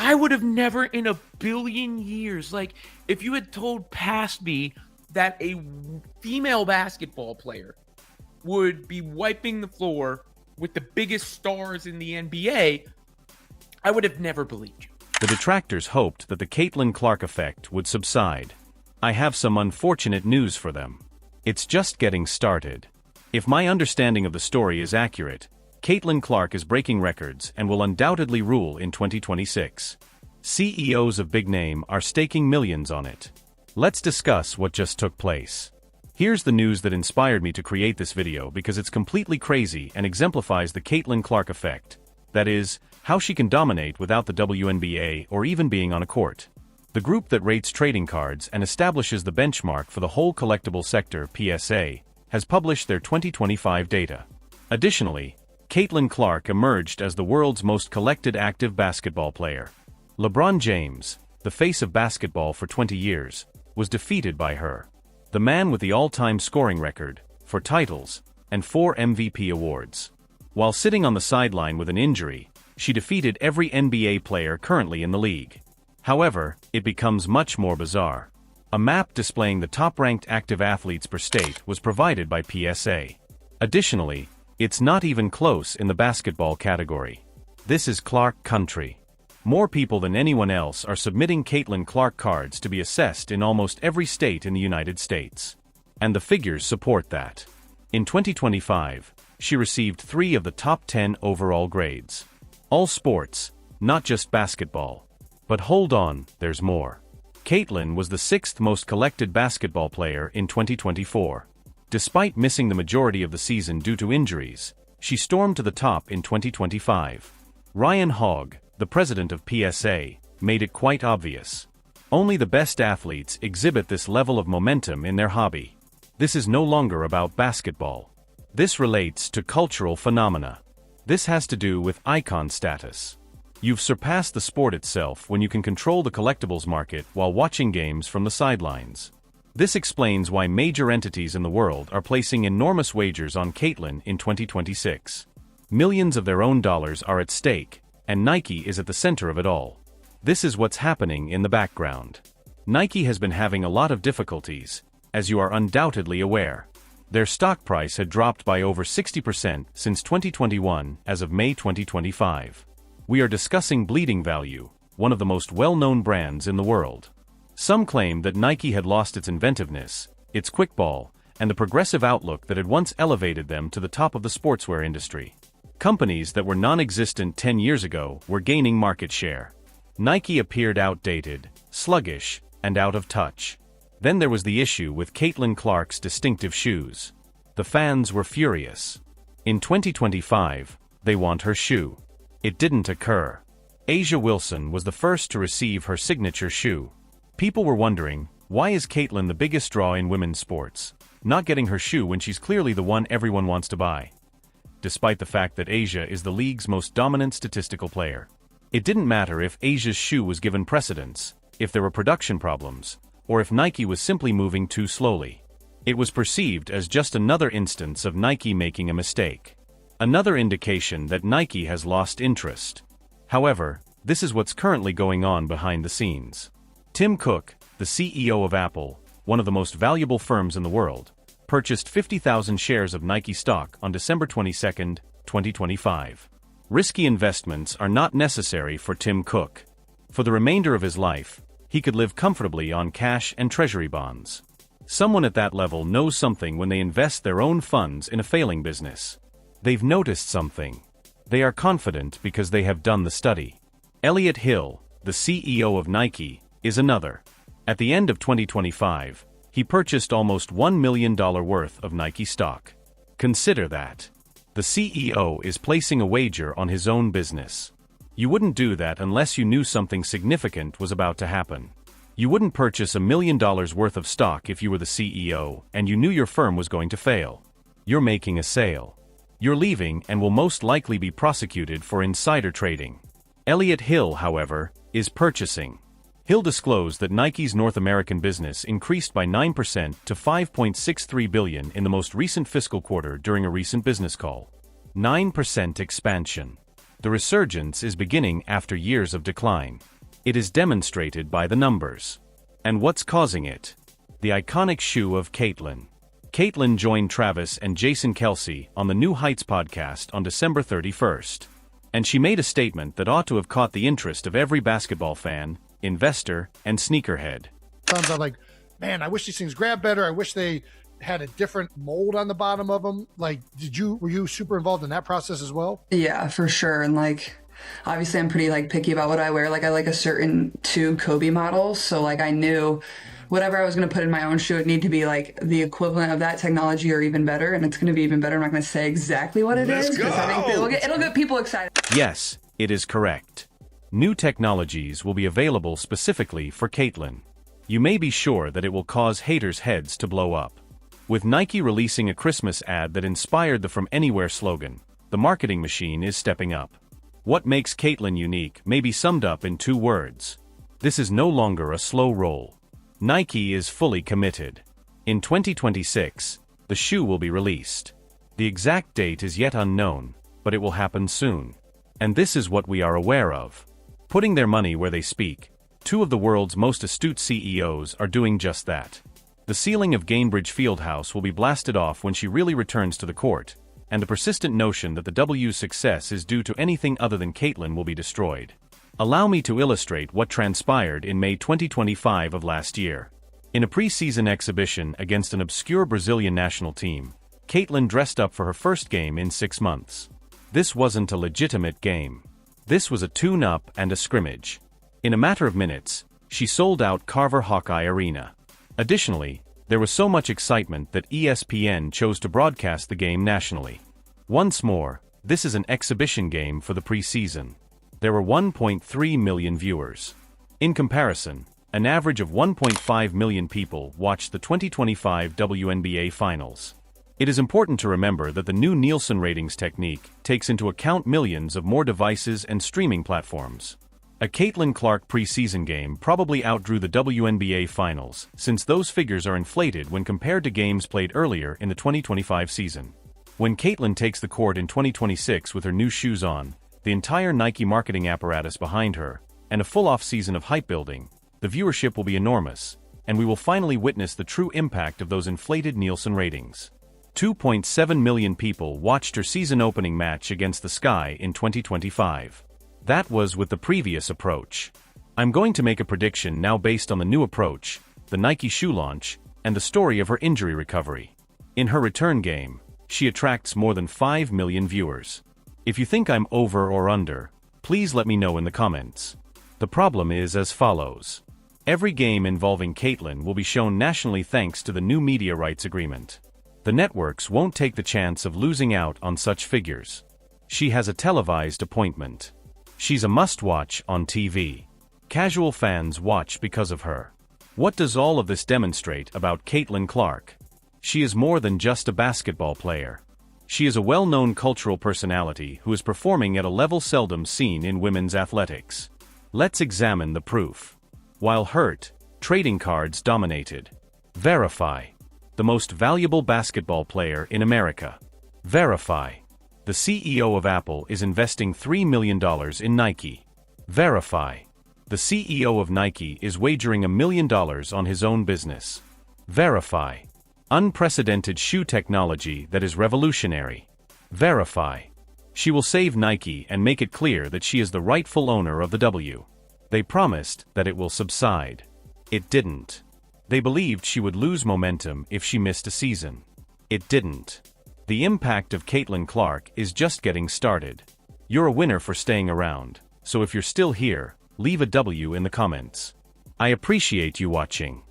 I would have never in a billion years, like, if you had told past me that a female basketball player would be wiping the floor with the biggest stars in the NBA, I would have never believed you. The detractors hoped that the Caitlin Clark effect would subside. I have some unfortunate news for them. It's just getting started. If my understanding of the story is accurate, Caitlin Clark is breaking records and will undoubtedly rule in 2026. CEOs of big name are staking millions on it. Let's discuss what just took place. Here's the news that inspired me to create this video because it's completely crazy and exemplifies the Caitlin Clark effect. That is, how she can dominate without the WNBA or even being on a court. The group that rates trading cards and establishes the benchmark for the whole collectible sector, PSA, has published their 2025 data. Additionally, Caitlin Clark emerged as the world's most collected active basketball player. LeBron James, the face of basketball for 20 years, was defeated by her. The man with the all-time scoring record, for titles, and 4 MVP awards. While sitting on the sideline with an injury, she defeated every NBA player currently in the league. However, it becomes much more bizarre. A map displaying the top-ranked active athletes per state was provided by PSA. Additionally, it's not even close in the basketball category. This is Clark country. More people than anyone else are submitting Caitlin Clark cards to be assessed in almost every state in the United States. And the figures support that. In 2025, she received 3 of the top 10 overall grades. All sports, not just basketball. But hold on, there's more. Caitlin was the 6th most collected basketball player in 2024. Despite missing the majority of the season due to injuries, she stormed to the top in 2025. Ryan Hogg, the president of PSA, made it quite obvious. Only the best athletes exhibit this level of momentum in their hobby. This is no longer about basketball. This relates to cultural phenomena. This has to do with icon status. You've surpassed the sport itself when you can control the collectibles market while watching games from the sidelines. This explains why major entities in the world are placing enormous wagers on Caitlin in 2026. Millions of their own dollars are at stake, and Nike is at the center of it all. This is what's happening in the background. Nike has been having a lot of difficulties, as you are undoubtedly aware. Their stock price had dropped by over 60% since 2021 as of May 2025. We are discussing Bleeding Value, one of the most well-known brands in the world. Some claim that Nike had lost its inventiveness, its quick ball, and the progressive outlook that had once elevated them to the top of the sportswear industry. Companies that were non-existent 10 years ago were gaining market share. Nike appeared outdated, sluggish, and out of touch. Then there was the issue with Caitlin Clark's distinctive shoes. The fans were furious. In 2025, they want her shoe. It didn't occur. A'ja Wilson was the first to receive her signature shoe. People were wondering, why is Caitlin the biggest draw in women's sports, not getting her shoe when she's clearly the one everyone wants to buy? Despite the fact that A'ja is the league's most dominant statistical player. It didn't matter if Asia's shoe was given precedence, if there were production problems, or if Nike was simply moving too slowly. It was perceived as just another instance of Nike making a mistake. Another indication that Nike has lost interest. However, this is what's currently going on behind the scenes. Tim Cook, the CEO of Apple, one of the most valuable firms in the world, purchased 50,000 shares of Nike stock on December 22, 2025. Risky investments are not necessary for Tim Cook. For the remainder of his life, he could live comfortably on cash and treasury bonds. Someone at that level knows something when they invest their own funds in a failing business. They've noticed something. They are confident because they have done the study. Elliott Hill, the CEO of Nike, is another. At the end of 2025, he purchased almost $1 million worth of Nike stock. Consider that. The CEO is placing a wager on his own business. You wouldn't do that unless you knew something significant was about to happen. You wouldn't purchase $1 million worth of stock if you were the CEO and you knew your firm was going to fail. You're making a sale. You're leaving and will most likely be prosecuted for insider trading. Elliott Hill, however, is purchasing. Hill disclosed that Nike's North American business increased by 9% to $5.63 billion in the most recent fiscal quarter during a recent business call. 9% expansion. The resurgence is beginning after years of decline. It is demonstrated by the numbers. And what's causing it? The iconic shoe of Caitlyn. Caitlyn joined Travis and Jason Kelce on the New Heights podcast on December 31st. And she made a statement that ought to have caught the interest of every basketball fan, investor, and sneakerhead. Sounds like, man, I wish these things grab better. I wish they had a different mold on the bottom of them. Like, were you super involved in that process as well? Yeah, for sure. And obviously I'm pretty picky about what I wear. I like a certain two Kobe models. So I knew whatever I was going to put in my own shoe, it need to be the equivalent of that technology or even better. And it's going to be even better. I'm not going to say exactly what it is because I think it'll get people excited. Yes, it is correct. New technologies will be available specifically for Caitlyn. You may be sure that it will cause haters' heads to blow up. With Nike releasing a Christmas ad that inspired the From Anywhere slogan, the marketing machine is stepping up. What makes Caitlyn unique may be summed up in 2 words. This is no longer a slow roll. Nike is fully committed. In 2026, the shoe will be released. The exact date is yet unknown, but it will happen soon. And this is what we are aware of. Putting their money where they speak, 2 of the world's most astute CEOs are doing just that. The ceiling of Gainbridge Fieldhouse will be blasted off when she really returns to the court, and the persistent notion that the W's success is due to anything other than Caitlyn will be destroyed. Allow me to illustrate what transpired in May 2025 of last year. In a preseason exhibition against an obscure Brazilian national team, Caitlyn dressed up for her first game in 6 months. This wasn't a legitimate game. This was a tune-up and a scrimmage. In a matter of minutes, she sold out Carver Hawkeye Arena. Additionally, there was so much excitement that ESPN chose to broadcast the game nationally. Once more, this is an exhibition game for the preseason. There were 1.3 million viewers. In comparison, an average of 1.5 million people watched the 2025 WNBA Finals. It is important to remember that the new Nielsen ratings technique takes into account millions of more devices and streaming platforms. A Caitlyn Clark preseason game probably outdrew the WNBA Finals, since those figures are inflated when compared to games played earlier in the 2025 season. When Caitlyn takes the court in 2026 with her new shoes on, the entire Nike marketing apparatus behind her, and a full off-season of hype building, the viewership will be enormous, and we will finally witness the true impact of those inflated Nielsen ratings. 2.7 million people watched her season-opening match against the Sky in 2025. That was with the previous approach. I'm going to make a prediction now based on the new approach, the Nike shoe launch, and the story of her injury recovery. In her return game, she attracts more than 5 million viewers. If you think I'm over or under, please let me know in the comments. The problem is as follows. Every game involving Caitlyn will be shown nationally thanks to the new media rights agreement. The networks won't take the chance of losing out on such figures. She has a televised appointment. She's a must-watch on TV. Casual fans watch because of her. What does all of this demonstrate about Caitlyn Clark? She is more than just a basketball player. She is a well-known cultural personality who is performing at a level seldom seen in women's athletics. Let's examine the proof. While hurt, trading cards dominated. Verify. The most valuable basketball player in America. Verify. The CEO of Apple is investing $3 million in Nike. Verify. The CEO of Nike is wagering $1 million on his own business. Verify. Unprecedented shoe technology that is revolutionary. Verify. She will save Nike and make it clear that she is the rightful owner of the W. They promised that it will subside. It didn't. They believed she would lose momentum if she missed a season. It didn't. The impact of Caitlyn Clark is just getting started. You're a winner for staying around, so if you're still here, leave a W in the comments. I appreciate you watching.